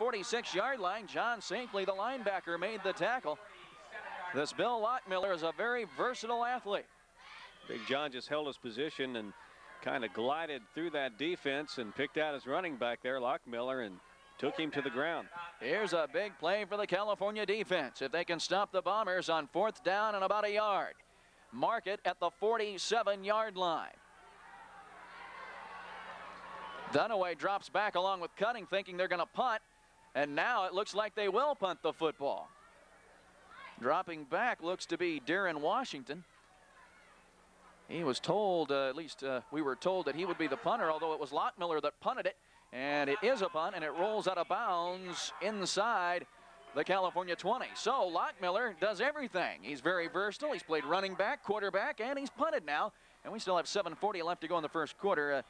46-yard line. John Saintly, the linebacker, made the tackle. This Bill Lockmiller is a very versatile athlete. Big John just held his position and kind of glided through that defense and picked out his running back there, Lockmiller, and took him to the ground. Here's a big play for the California defense. If they can stop the Bombers on 4th down and about a yard. Mark it at the 47-yard line. Dunaway drops back along with Cutting, thinking they're going to punt. And now it looks like they will punt the football. Dropping back looks to be Darren Washington. He was told, at least we were told, that he would be the punter, although it was Lockmiller that punted it. And it is a punt, and it rolls out of bounds inside the California 20. So Lockmiller does everything. He's very versatile. He's played running back, quarterback, and he's punted now. And we still have 7:40 left to go in the first quarter.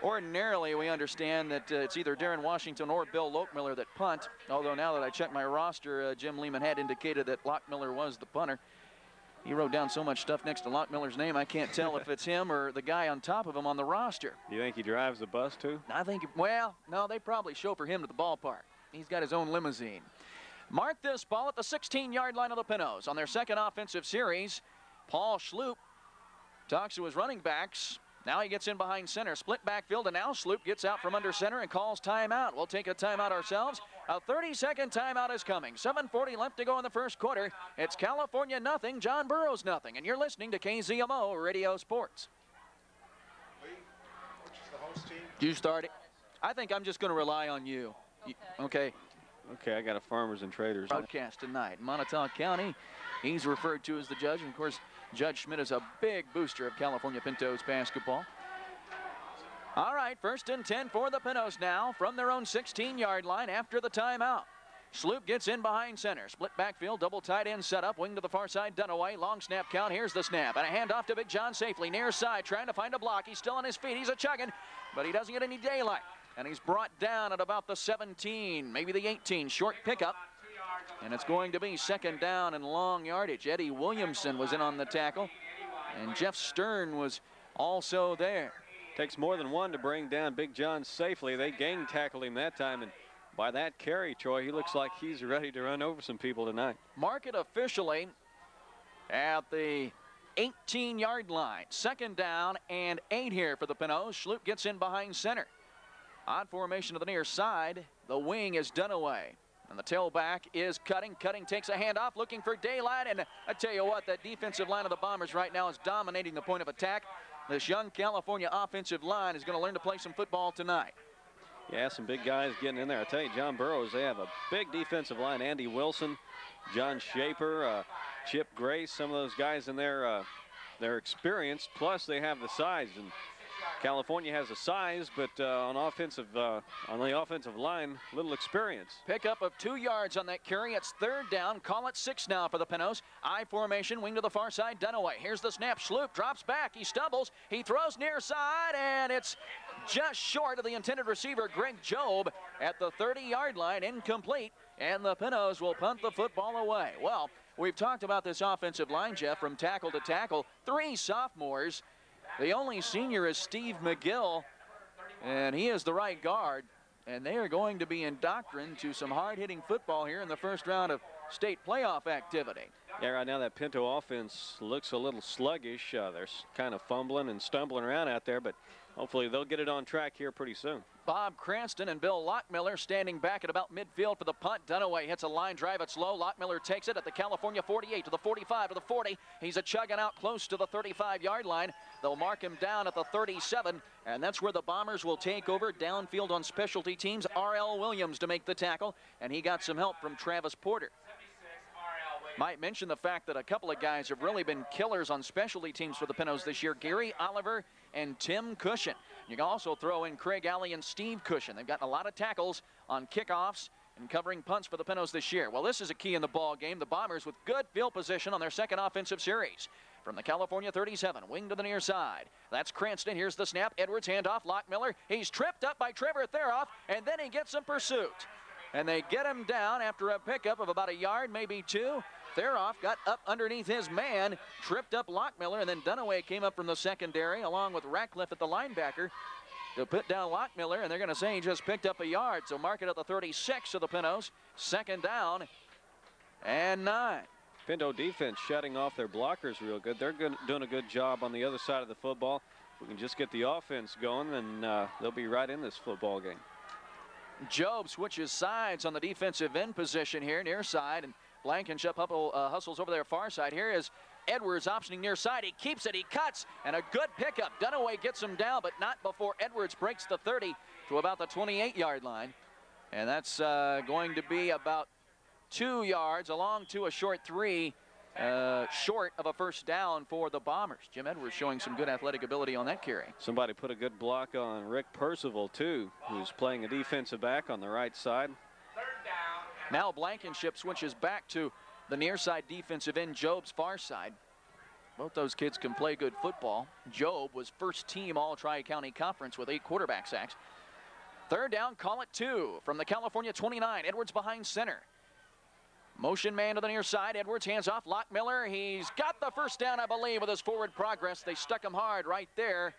Ordinarily, we understand that it's either Darren Washington or Bill Lockmiller that punt. Although now that I check my roster, Jim Lehman had indicated that Lockmiller was the punter. He wrote down so much stuff next to Lockmiller's name, I can't tell if it's him or the guy on top of him on the roster. You think he drives the bus too? I think, well, no, they probably chauffeur him to the ballpark. He's got his own limousine. Mark this ball at the 16-yard line of the Pintos. On their second offensive series, Paul Schloop talks to his running backs. Now he gets in behind center, split backfield, and now Schloop gets out from under center and calls timeout. We'll take a timeout ourselves. A 30-second timeout is coming. 7:40 left to go in the first quarter. It's California nothing, John Burroughs nothing, and you're listening to KZMO Radio Sports. You start it. I think I'm just going to rely on you. Okay. Okay, I got a Farmers and Traders. Broadcast tonight. Montauk County, he's referred to as the judge. And of course, Judge Schmidt is a big booster of California Pintos basketball. All right, 1st and 10 for the Pintos now from their own 16-yard line after the timeout. Schloop gets in behind center. Split backfield, double tight end setup. Wing to the far side, Dunaway. Long snap count. Here's the snap. And a handoff to Big John safely near side, trying to find a block. He's still on his feet. He's a-chugging, but he doesn't get any daylight. And he's brought down at about the 17, maybe the 18. Short pickup. And it's going to be 2nd down and long yardage. Eddie Williamson was in on the tackle. And Jeff Stern was also there. Takes more than one to bring down Big John safely. They gang tackled him that time. And by that carry, Troy, he looks like he's ready to run over some people tonight. Mark it officially at the 18-yard line. 2nd down and 8 here for the Pintos. Schloop gets in behind center. Odd formation to the near side. The wing is Dunaway. And the tailback is Cutting. Cutting takes a handoff, looking for daylight. And I tell you what, that defensive line of the Bombers right now is dominating the point of attack. This young California offensive line is going to learn to play some football tonight. Yeah, some big guys getting in there. I tell you, John Burroughs, they have a big defensive line. Andy Wilson, John Shaper, Chip Grace, some of those guys in there, they're experienced. Plus, they have the size. And California has the size, but on the offensive line, little experience. Pickup of 2 yards on that carry. It's 3rd down. Call it 6 now for the Pintos. I formation, wing to the far side, Dunaway. Here's the snap. Schloop drops back. He stumbles. He throws near side, and it's just short of the intended receiver, Greg Job, at the 30-yard line, incomplete. And the Pintos will punt the football away. Well, we've talked about this offensive line, Jeff, from tackle to tackle. 3 sophomores. The only senior is Steve McGill, and he is the right guard. And they are going to be indoctrined to some hard-hitting football here in the first round of state playoff activity. Yeah, right now that Pinto offense looks a little sluggish. They're kind of fumbling and stumbling around out there, but hopefully they'll get it on track here pretty soon. Bob Cranston and Bill Lockmiller standing back at about midfield for the punt. Dunaway hits a line drive. It's low. Lockmiller takes it at the California 48 to the 45 to the 40. He's chugging out close to the 35-yard line. They'll mark him down at the 37, and that's where the Bombers will take over. Downfield on specialty teams, R.L. Williams to make the tackle, and he got some help from Travis Porter. Might mention the fact that a couple of guys have really been killers on specialty teams for the Pintos this year. Gary Oliver and Tim Cushion. You can also throw in Craig Alley and Steve Cushion. They've gotten a lot of tackles on kickoffs and covering punts for the Pintos this year. Well, this is a key in the ball game. The Bombers with good field position on their second offensive series. From the California 37, wing to the near side. That's Cranston. Here's the snap. Edwards handoff. Lockmiller. He's tripped up by Trevor Theroff, and then he gets some pursuit. And they get him down after a pickup of about a yard, maybe 2. Theroff got up underneath his man, tripped up Lockmiller, and then Dunaway came up from the secondary along with Ratcliffe at the linebacker to put down Lockmiller, and they're going to say he just picked up a yard. So mark it at the 36 of the Pintos. 2nd down and 9. Pinto defense shutting off their blockers real good. They're doing a good job on the other side of the football. If we can just get the offense going, then they'll be right in this football game. Job switches sides on the defensive end position here, near side, and Blankenship hustles over there far side. Here is Edwards optioning near side. He keeps it, he cuts, and a good pickup. Dunaway gets him down, but not before Edwards breaks the 30 to about the 28-yard line. And that's going to be about 2 yards along to a short 3, short of a first down for the Bombers. Jim Edwards showing some good athletic ability on that carry. Somebody put a good block on Rick Percival, too, who's playing a defensive back on the right side. Now Blankenship switches back to the near side defensive end, Job's far side. Both those kids can play good football. Job was first team all Tri-County Conference with 8 quarterback sacks. 3rd down, call it 2 from the California 29. Edwards behind center. Motion man to the near side. Edwards hands off. Lockmiller. He's got the first down, I believe, with his forward progress. They stuck him hard right there.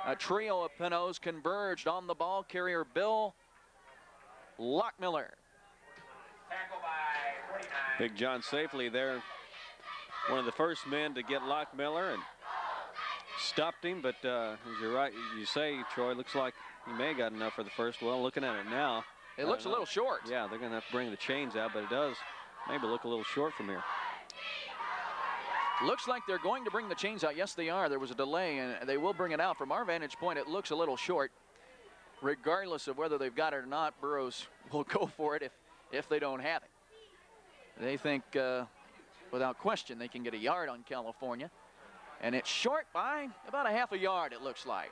A trio of Pintos converged on the ball carrier, Bill Lockmiller. Big John Safely there, one of the first men to get Lockmiller and stopped him, but as you're right, you say, Troy, looks like he may have got enough for the first. Well, looking at it now, it looks a little short. Yeah, they're going to have to bring the chains out, but it does maybe look a little short from here. Looks like they're going to bring the chains out. Yes, they are. There was a delay, and they will bring it out. From our vantage point, it looks a little short. Regardless of whether they've got it or not, Burroughs will go for it if they don't have it. They think, without question, they can get a yard on California. And it's short by about a half a yard, it looks like.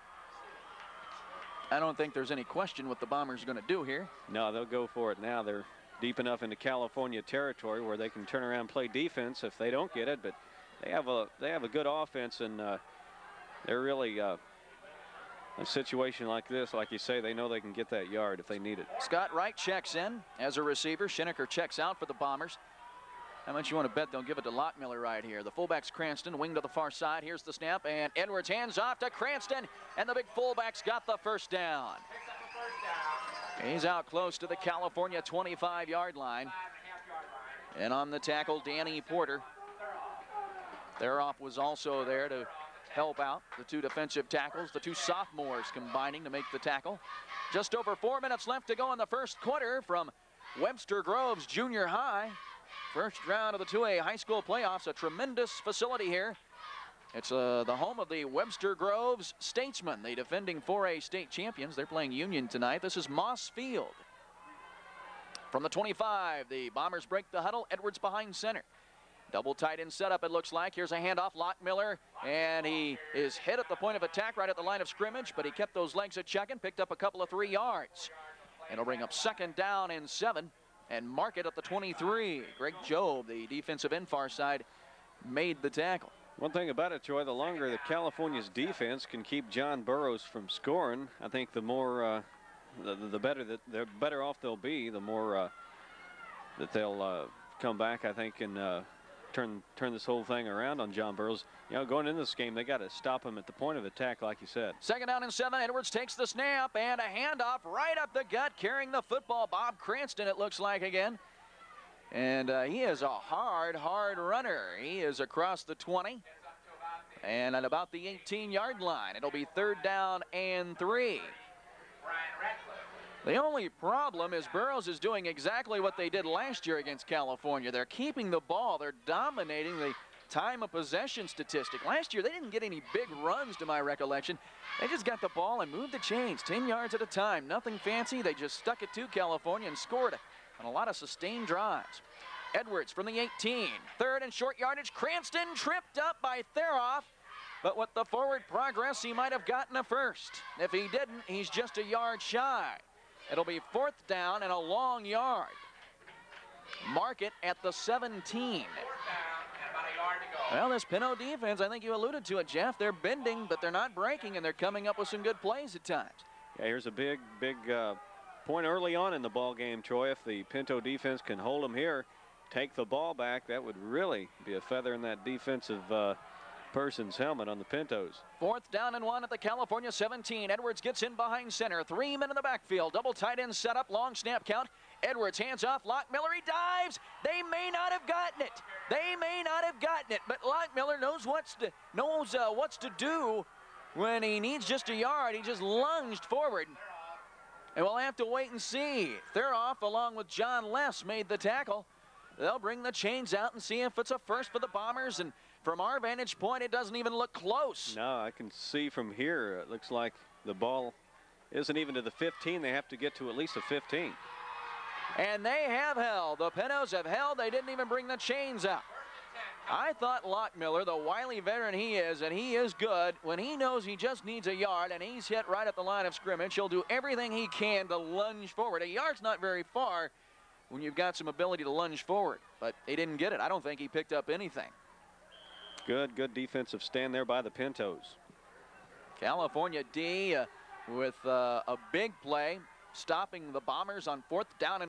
I don't think there's any question what the Bombers are going to do here. No, they'll go for it now. They're deep enough into California territory where they can turn around and play defense if they don't get it. But they have a good offense, and they're really a situation like this, like you say, they know they can get that yard if they need it. Scott Wright checks in as a receiver. Schenecker checks out for the Bombers. How much you want to bet they'll give it to Lockmiller right here? The fullback's Cranston, wing to the far side. Here's the snap, and Edwards hands off to Cranston, and the big fullback's got the first down. He's out close to the California 25-yard line. And on the tackle, Danny Porter. Theroff was also there to help out the 2 defensive tackles, the 2 sophomores combining to make the tackle. Just over 4 minutes left to go in the first quarter from Webster Groves Junior High. First round of the 2A high school playoffs, a tremendous facility here. It's the home of the Webster Groves Statesmen, the defending 4A state champions. They're playing Union tonight. This is Moss Field. From the 25, the Bombers break the huddle. Edwards behind center. Double tight end setup, it looks like. Here's a handoff, Lockmiller, and he is hit at the point of attack right at the line of scrimmage, but he kept those legs a checking, picked up a couple of 3 yards. It'll bring up 2nd down and 7. And mark it at the 23. Greg Job, the defensive end far side, made the tackle. One thing about it, Troy, the longer the California's defense can keep John Burroughs from scoring, I think the more, the better off they'll be. The more that they'll come back, I think, and turn this whole thing around on John Burroughs. You know, going into this game, they got to stop him at the point of attack, like you said. 2nd down and 7. Edwards takes the snap, and a handoff right up the gut, carrying the football. Bob Cranston, it looks like again. And he is a hard runner. He is across the 20 and at about the 18-yard line. It'll be 3rd down and 3. The only problem is Burroughs is doing exactly what they did last year against California. They're keeping the ball. They're dominating the time of possession statistic. Last year, they didn't get any big runs, to my recollection. They just got the ball and moved the chains 10 yards at a time. Nothing fancy. They just stuck it to California and scored on a lot of sustained drives. Edwards from the 18. 3rd and short yardage. Cranston tripped up by Theroff. But with the forward progress, he might have gotten a first. If he didn't, he's just a yard shy. It'll be 4th down and a long yard. Mark it at the 17. Well, this Pinto defense, I think you alluded to it, Jeff. They're bending, but they're not breaking, and they're coming up with some good plays at times. Yeah, here's a big point early on in the ball game, Troy. If the Pinto defense can hold them here, take the ball back, that would really be a feather in that defensive person's helmet on the Pintos. 4th down and 1 at the California 17. Edwards gets in behind center. 3 men in the backfield. Double tight end setup. Long snap count. Edwards hands off. Lockmiller. He dives. They may not have gotten it. They may not have gotten it. But Lockmiller knows what's to do when he needs just a yard. He just lunged forward. And we'll have to wait and see. Theroff, along with John Less, made the tackle. They'll bring the chains out and see if it's a first for the Bombers. And from our vantage point, it doesn't even look close. No, I can see from here, it looks like the ball isn't even to the 15. They have to get to at least a 15. And they have held. The Pintos have held. They didn't even bring the chains out. I thought Lockmiller, the wily veteran he is, and he is good, when he knows he just needs a yard and he's hit right at the line of scrimmage, he'll do everything he can to lunge forward. A yard's not very far when you've got some ability to lunge forward, but they didn't get it. I don't think he picked up anything. Good defensive stand there by the Pintos. California D with a big play, stopping the Bombers on 4th down and